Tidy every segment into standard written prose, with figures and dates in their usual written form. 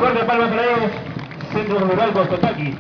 Fuerte palma para ellos. Centro Rural Costotaqui.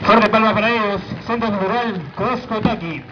Fuerte palma para ellos. Centro Rural Costotaqui.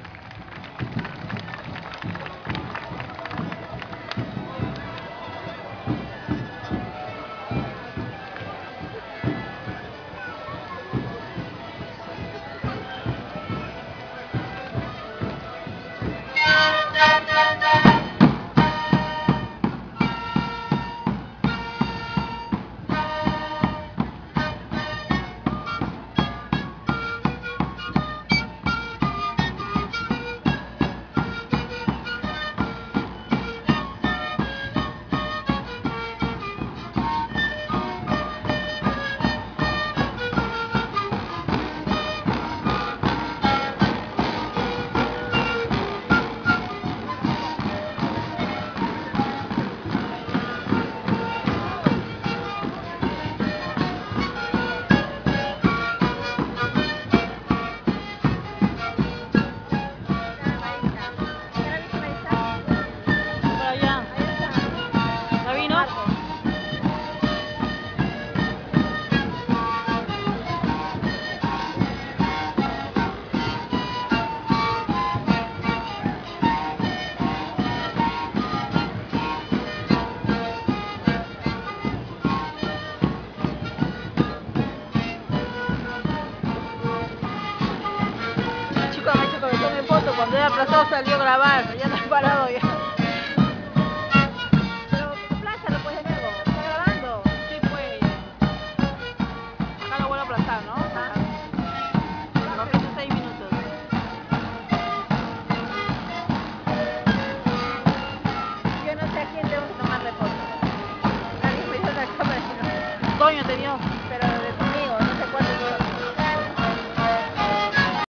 Cuando era aplazado salió a grabar, ya está parado ya. Pero aplástalo pues de nuevo, ¿está grabando? Sí pues. Acá lo vuelvo a aplastar, ¿no? Lo que hizo 6 minutos. Yo no sé a quién tengo que tomarle foto. Nadie me dio la cámara y no. Coño te dio.